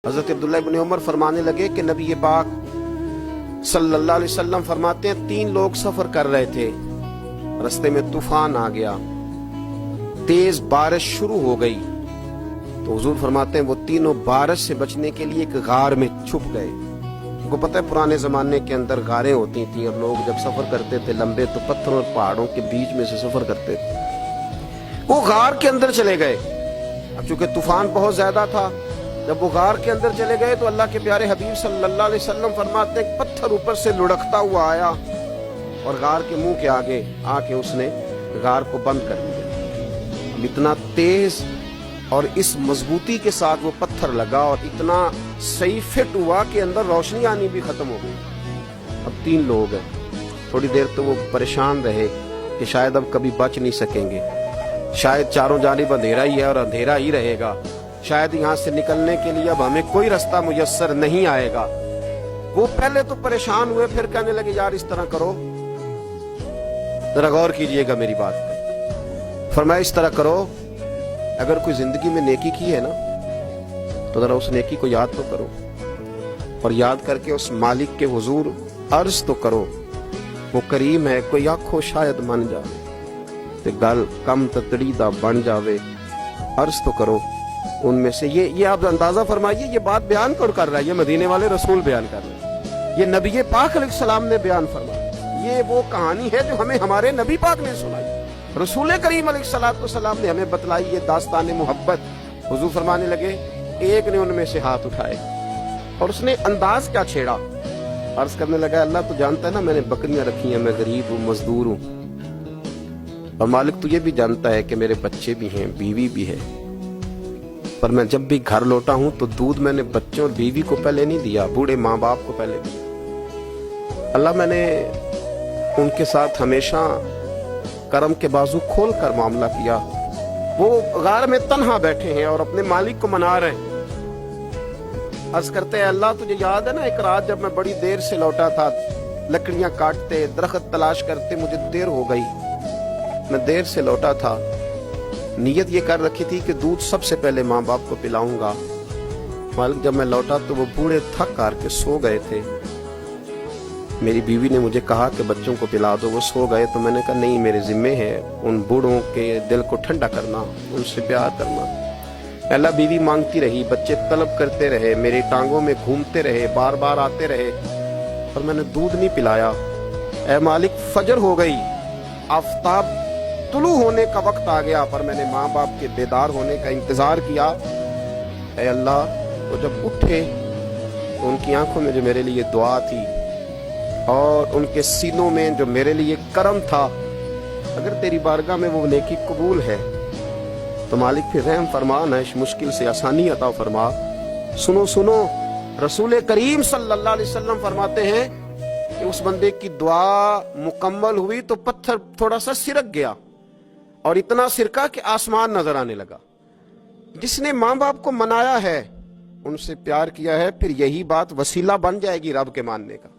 حضرت عبداللہ ابن عمر فرمانے لگے کہ نبی پاک صلی اللہ علیہ وسلم فرماتے ہیں 3 لوگ سفر کر رہے تھے، رستے میں طوفان آ گیا، تیز بارش شروع ہو گئی، تو حضور فرماتے ہیں وہ تینوں بارش سے بچنے کے لیے ایک غار میں چھپ گئے۔ کو پتہ ہے پرانے زمانے کے اندر غاریں ہوتی تھیں اور لوگ جب سفر کرتے تھے لمبے تو پتھروں اور پہاڑوں کے بیچ میں سے سفر کرتے تھے۔ وہ غار کے اندر چلے گئے، اب چونکہ طوفان بہت زیادہ تھا، جب وہ غار کے اندر چلے گئے تو اللہ کے پیارے حبیب صلی اللہ علیہ وسلم فرماتے ہیں ایک پتھر اوپر سے لڑکتا ہوا آیا اور غار کے منہ کے آگے آ کے اس نے غار کو بند کر دیا۔ اتنا تیز اور اس مضبوطی کے ساتھ وہ پتھر لگا اور اتنا صحیح فٹ ہوا کہ اندر روشنی آنی بھی ختم ہو گئی۔ اب 3 لوگ ہیں، تھوڑی دیر تو وہ پریشان رہے کہ شاید اب کبھی بچ نہیں سکیں گے، شاید چاروں جانب اندھیرا ہی ہے اور اندھیرا ہی رہے گا، شاید یہاں سے نکلنے کے لیے اب ہمیں کوئی رستہ میسر نہیں آئے گا۔ وہ پہلے تو پریشان ہوئے، پھر کہنے لگے یار اس طرح کرو، ذرا غور کیجئے گا میری بات پہ۔ فرمایا اس طرح کرو، اگر کوئی زندگی میں نیکی کی ہے نا تو ذرا اس نیکی کو یاد تو کرو اور یاد کر کے اس مالک کے حضور عرض تو کرو، وہ کریم ہے، کوئی آنکھوں شاید من جاوے تے گل کم تتڑی دا بن جاوے، عرض تو کرو ان میں سے۔ یہ آپ اندازہ فرمائیے یہ بات بیان کر رہا ہے، یہ مدینے والے رسول بیان کر رہے ہیں، یہ نبی پاک علیہ السلام نے بیان فرمایا، یہ وہ کہانی ہے جو ہمیں ہمارے نبی پاک نے سنائی، رسول کریم علیہ السلام نے ہمیں بتلائی، یہ داستان محبت۔ حضور فرمانے لگے ایک نے ان میں سے ہاتھ اٹھائے اور اس نے انداز کیا چھیڑا، عرض کرنے لگا اللہ تو جانتا ہے نا میں نے بکریاں رکھی ہیں، میں غریب ہوں، مزدور ہوں، اور مالک تو یہ بھی جانتا ہے کہ میرے بچے بھی ہیں، بیوی بھی ہے، پر میں جب بھی گھر لوٹا ہوں تو دودھ میں نے بچوں اور بیوی کو پہلے نہیں دیا، بوڑھے ماں باپ کو پہلے دیا۔ اللہ میں نے ان کے ساتھ ہمیشہ کرم کے بازو کھول کر معاملہ کیا۔ وہ غار میں تنہا بیٹھے ہیں اور اپنے مالک کو منا رہے ہیں، عرض کرتے ہیں اللہ تجھے یاد ہے نا ایک رات جب میں بڑی دیر سے لوٹا تھا، لکڑیاں کاٹتے، درخت تلاش کرتے، مجھے دیر ہو گئی، میں دیر سے لوٹا تھا، نیت یہ کر رکھی تھی کہ دودھ سب سے پہلے ماں باپ کو پلاؤں گا، مالک جب میں لوٹا تو وہ بوڑھے تھک کر کے سو گئے تھے، میری بیوی نے مجھے کہا کہ بچوں کو پلا دو، وہ سو گئے، تو میں نے کہا نہیں میرے ذمے ہے ان بوڑھوں کے دل کو ٹھنڈا کرنا، ان سے پیار کرنا۔ اللہ بیوی مانگتی رہی، بچے طلب کرتے رہے، میری ٹانگوں میں گھومتے رہے، بار بار آتے رہے، اور میں نے دودھ نہیں پلایا۔ اے مالک فجر ہو گئی، آفتاب طلوع ہونے کا وقت آ گیا، پر میں نے ماں باپ کے بیدار ہونے کا انتظار کیا۔ اے اللہ وہ جب اٹھے تو ان کی آنکھوں میں جو میرے لیے دعا تھی اور ان کے سینوں میں جو میرے لیے کرم تھا، اگر تیری بارگاہ میں وہ نیکی قبول ہے تو مالک پھر رحم فرما، نہ اس مشکل سے آسانی عطا فرما۔ سنو سنو، رسول کریم صلی اللہ علیہ وسلم فرماتے ہیں کہ اس بندے کی دعا مکمل ہوئی تو پتھر تھوڑا سا سرک گیا اور اتنا سرکا کہ آسمان نظر آنے لگا۔ جس نے ماں باپ کو منایا ہے، ان سے پیار کیا ہے، پھر یہی بات وسیلہ بن جائے گی رب کے ماننے کا۔